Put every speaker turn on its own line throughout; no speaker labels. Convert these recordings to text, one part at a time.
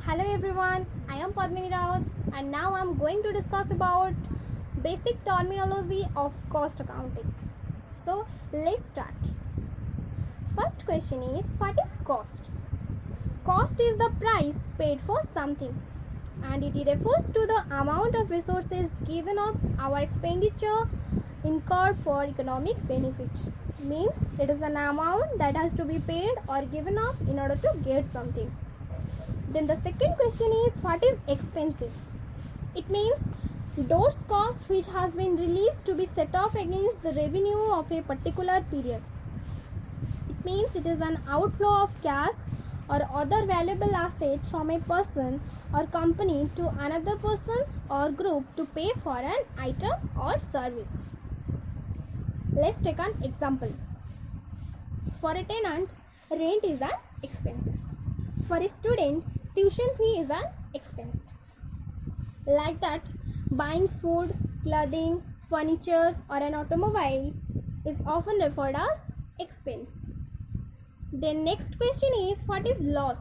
Hello everyone, I am Padmini Raut and now I am going to discuss about basic terminology of cost accounting. So let's start. First question is, what is cost? Cost is the price paid for something and it refers to the amount of resources given up our expenditure incurred for economic benefit. Means it is an amount that has to be paid or given up in order to get something. Then the second question is, what is expenses? It means those costs which has been released to be set off against the revenue of a particular period. It means it is an outflow of cash or other valuable asset from a person or company to another person or group to pay for an item or service. Let's take an example. For a tenant, rent is an expenses. For a student, tuition fee is an expense. Like that, buying food, clothing, furniture or an automobile is often referred as expense. Then next question is, what is loss?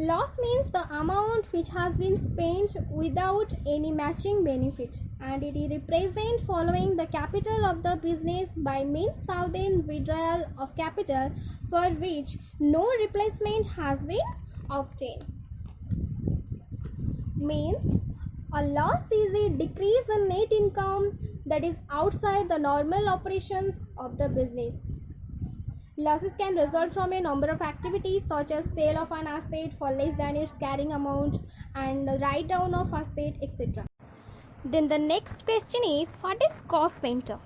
Loss means the amount which has been spent without any matching benefit and it represents following the capital of the business by means of the withdrawal of capital for which no replacement has been obtained. Means a loss is a decrease in net income that is outside the normal operations of the business. Losses can result from a number of activities such as sale of an asset for less than its carrying amount and write down of asset, etc. Then the next question is, what is cost center?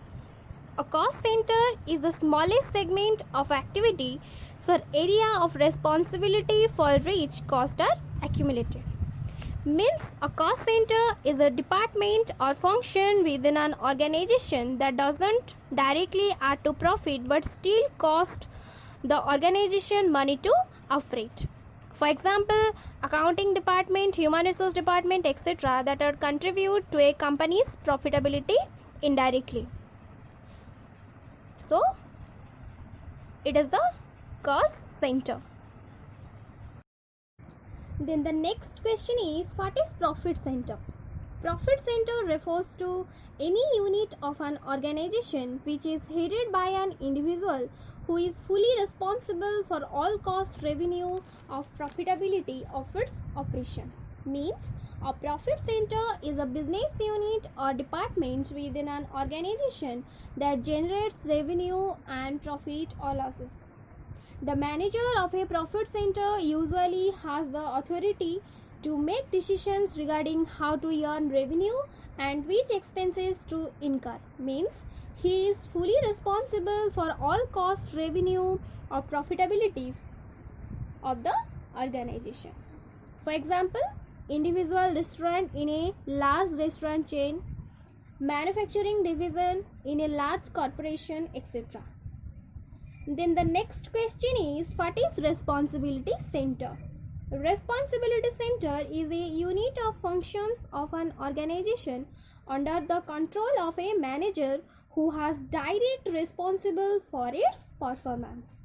A cost center is the smallest segment of activity for area of responsibility for which costs are accumulated. Means a cost center is a department or function within an organization that doesn't directly add to profit but still cost the organization money to operate. For example, accounting department, human resource department, etc. that are contribute to a company's profitability indirectly. So, it is the cost center. Then the next question is, what is profit center? Profit center refers to any unit of an organization which is headed by an individual who is fully responsible for all cost, revenue of profitability of its operations. Means a profit center is a business unit or department within an organization that generates revenue and profit or losses. The manager of a profit center usually has the authority to make decisions regarding how to earn revenue and which expenses to incur. Means he is fully responsible for all cost, revenue or profitability of the organization. For example, individual restaurant in a large restaurant chain, manufacturing division in a large corporation, etc. Then the next question is, what is responsibility center? Responsibility center is a unit of functions of an organization under the control of a manager who has direct responsible for its performance.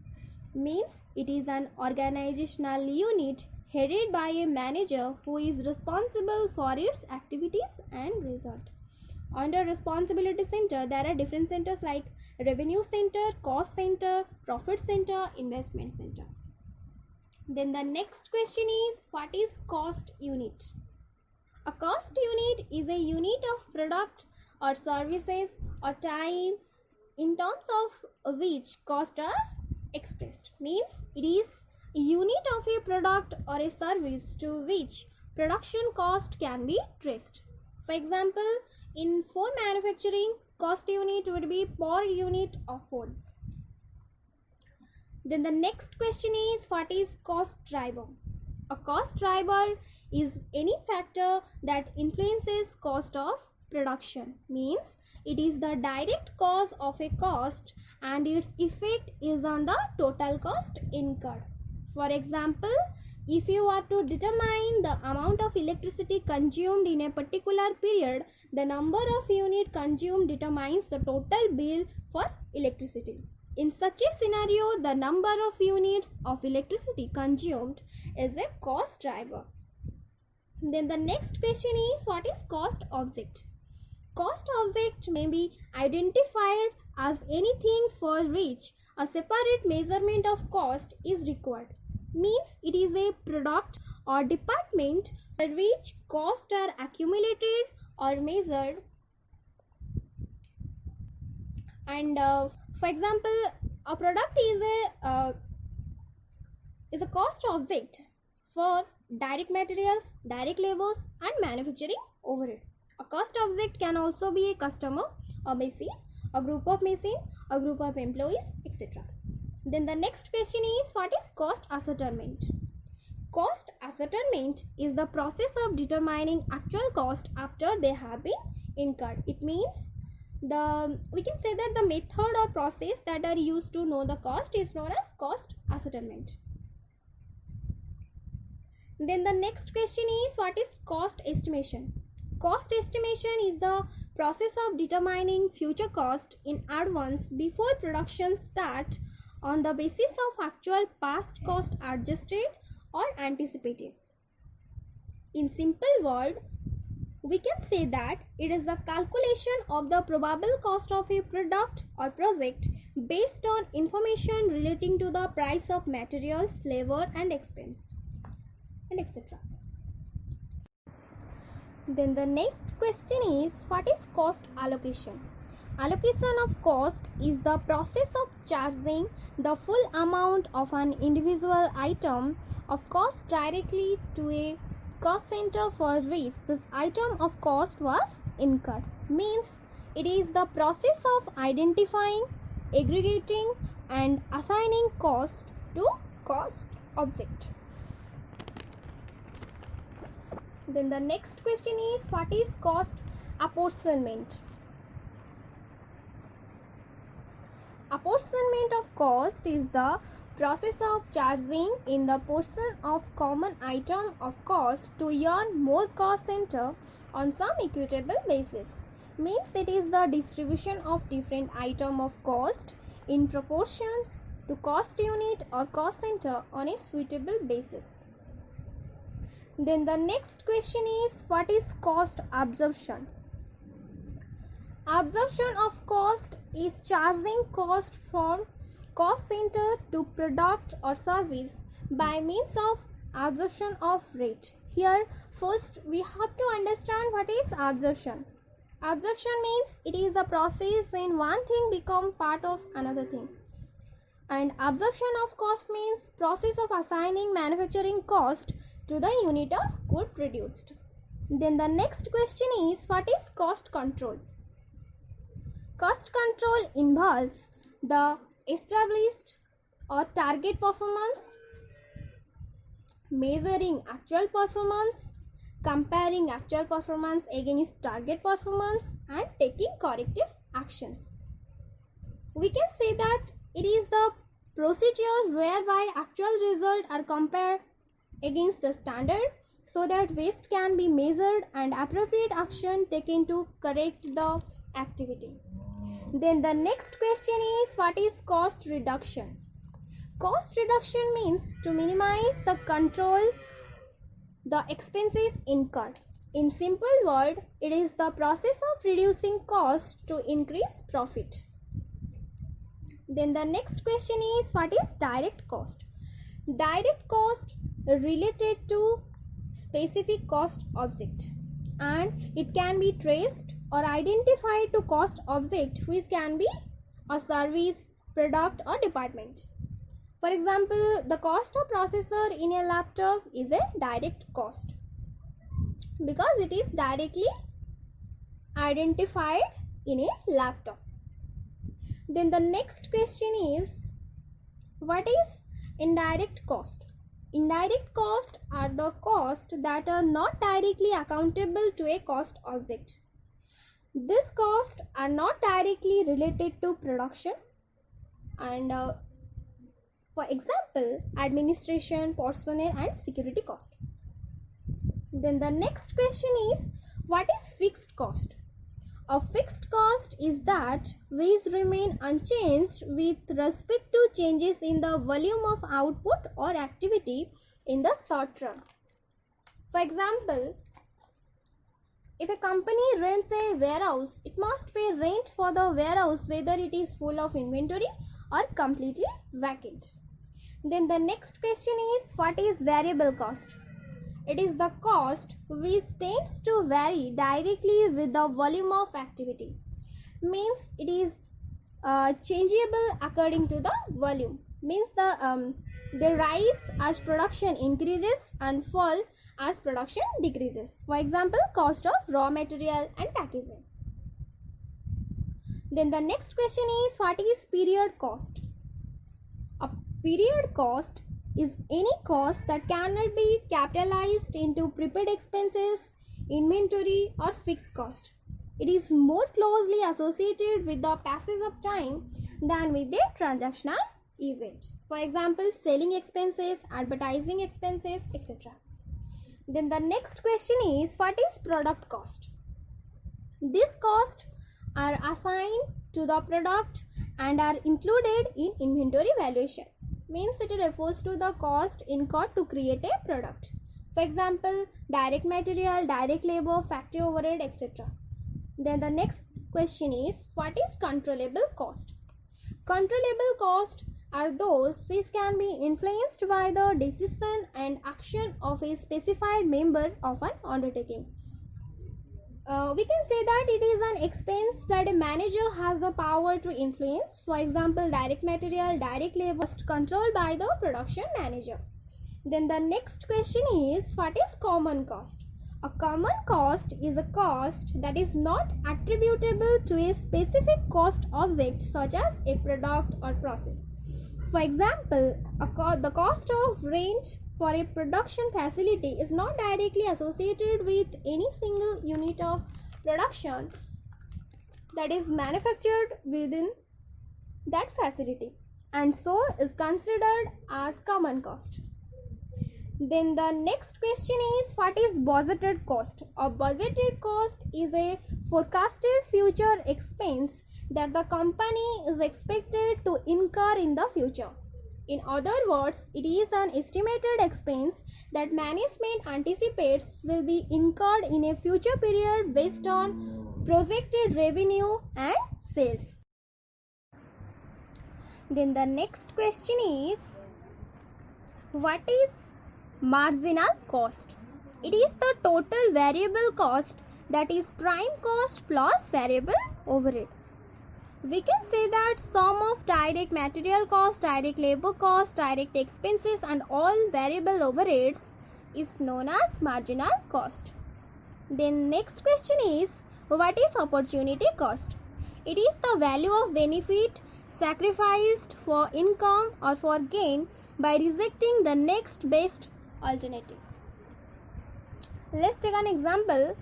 Means it is an organizational unit headed by a manager who is responsible for its activities and result. Under responsibility center, there are different centers like revenue center, cost center, profit center, investment center. Then the next question is, what is cost unit? A cost unit is a unit of product or services or time in terms of which costs are expressed. Means it is a unit of a product or a service to which production cost can be traced. For example, in phone manufacturing, cost unit would be per unit of phone. Then the next question is, what is cost driver? A cost driver is any factor that influences cost of production. Means it is the direct cause of a cost and its effect is on the total cost incurred. For example, if you are to determine the amount of electricity consumed in a particular period, the number of units consumed determines the total bill for electricity. In such a scenario, the number of units of electricity consumed is a cost driver. Then the next question is, what is cost object? Cost object may be identified as anything for which a separate measurement of cost is required. Means it is a product or department for which costs are accumulated or measured. And for example, a product is a cost object for direct materials, direct labors, and manufacturing overhead. A cost object can also be a customer, a machine, a group of machine, a group of employees, etc. Then the next question is, what is cost ascertainment? Cost ascertainment is the process of determining actual cost after they have been incurred. It means we can say that the method or process that are used to know the cost is known as cost ascertainment. Then the next question is, what is cost estimation? Cost estimation is the process of determining future cost in advance before production start on the basis of actual past cost adjusted or anticipated. In simple word, we can say that it is a calculation of the probable cost of a product or project based on information relating to the price of materials, labor and expense, and etc. Then the next question is, what is cost allocation? Allocation of cost is the process of charging the full amount of an individual item of cost directly to a cost center for which this item of cost was incurred. Means it is the process of identifying, aggregating and assigning cost to cost object. Then the next question is, what is cost apportionment? Apportionment of cost is the process of charging in the portion of common item of cost to earn more cost center on some equitable basis. Means it is the distribution of different item of cost in proportions to cost unit or cost center on a suitable basis. Then the next question is, what is cost absorption? Absorption of cost is charging cost from cost center to product or service by means of absorption of rate. Here first we have to understand what is absorption. Absorption means it is the process when one thing becomes part of another thing. And absorption of cost means process of assigning manufacturing cost to the unit of good produced. Then the next question is, what is cost control? Cost control involves the established or target performance, measuring actual performance, comparing actual performance against target performance and taking corrective actions. We can say that it is the procedure whereby actual results are compared against the standard so that waste can be measured and appropriate action taken to correct the activity. Then the next question is, what is cost reduction? Cost reduction means to minimize the control the expenses incurred. In simple word, it is the process of reducing cost to increase profit. Then the next question is, what is direct cost? Direct cost related to specific cost object and it can be traced or identified to cost object which can be a service, product or department. For example, the cost of processor in a laptop is a direct cost because it is directly identified in a laptop. Then the next question is, what is indirect cost? Indirect costs are the costs that are not directly accountable to a cost object. These costs are not directly related to production and for example, administration, personnel and security cost. Then the next question is, what is fixed cost? A fixed cost is that which remain unchanged with respect to changes in the volume of output or activity in the short run. For example, if a company rents a warehouse, it must pay rent for the warehouse whether it is full of inventory or completely vacant. Then the next question is, what is variable cost? It is the cost which tends to vary directly with the volume of activity. Means it is changeable according to the volume. Means they rise as production increases and fall as production decreases. For example, cost of raw material and packaging. Then the next question is, what is period cost? A period cost is any cost that cannot be capitalized into prepaid expenses, inventory or fixed cost. It is more closely associated with the passage of time than with the transactional event. For example, selling expenses, advertising expenses, etc. Then the next question is, what is product cost? These costs are assigned to the product and are included in inventory valuation. Means it refers to the cost incurred to create a product. For example, direct material, direct labor, factory overhead, etc. Then the next question is, what is controllable cost? Controllable cost are those which can be influenced by the decision and action of a specified member of an undertaking. We can say that it is an expense that a manager has the power to influence. For example, direct material, direct labor controlled by the production manager. Then the next question is, what is common cost? A common cost is a cost that is not attributable to a specific cost object such as a product or process. For example, the cost of rent for a production facility is not directly associated with any single unit of production that is manufactured within that facility, and so is considered as common cost. Then the next question is, what is budgeted cost? A budgeted cost is a forecasted future expense that the company is expected to incur in the future. In other words, it is an estimated expense that management anticipates will be incurred in a future period based on projected revenue and sales. Then the next question is, what is marginal cost? It is the total variable cost, that is prime cost plus variable overhead. We can say that sum of direct material cost, direct labor cost, direct expenses and all variable overheads is known as marginal cost. Then next question is, what is opportunity cost? It is the value of benefit sacrificed for income or for gain by rejecting the next best alternative. Let's take an example.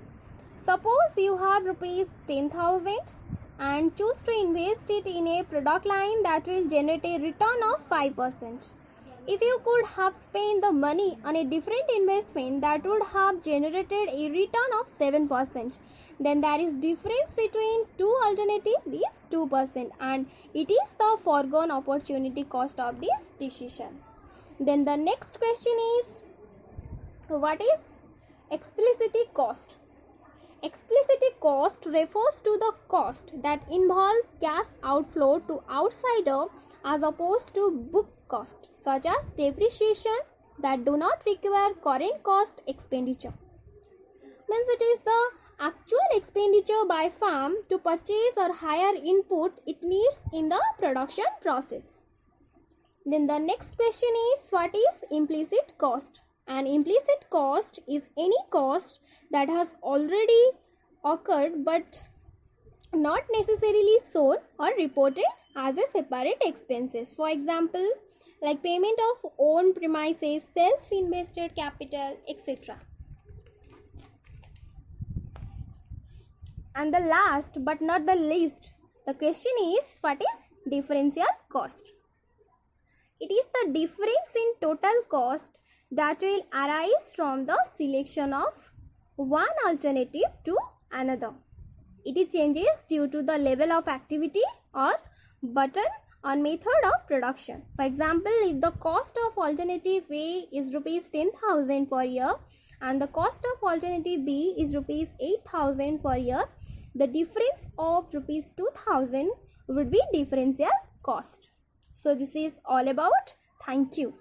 Suppose you have rupees 10,000 and choose to invest it in a product line that will generate a return of 5%. If you could have spent the money on a different investment that would have generated a return of 7%, then there is difference between two alternatives is 2%, and it is the foregone opportunity cost of this decision. Then the next question is, what is explicit cost? Explicit cost refers to the cost that involve cash outflow to outsider as opposed to book cost, such as depreciation that do not require current cost expenditure. Means it is the actual expenditure by firm to purchase or hire input it needs in the production process. Then the next question is, what is implicit cost? An implicit cost is any cost that has already occurred but not necessarily shown or reported as a separate expenses. For example, like payment of own premises, self-invested capital, etc. And the last but not the least, the question is, what is differential cost? It is the difference in total cost that will arise from the selection of one alternative to another. It is changes due to the level of activity or button or method of production. For example, if the cost of alternative A is rupees 10,000 per year and the cost of alternative B is rupees 8,000 per year, the difference of rupees 2,000 would be differential cost. So this is all about. Thank you.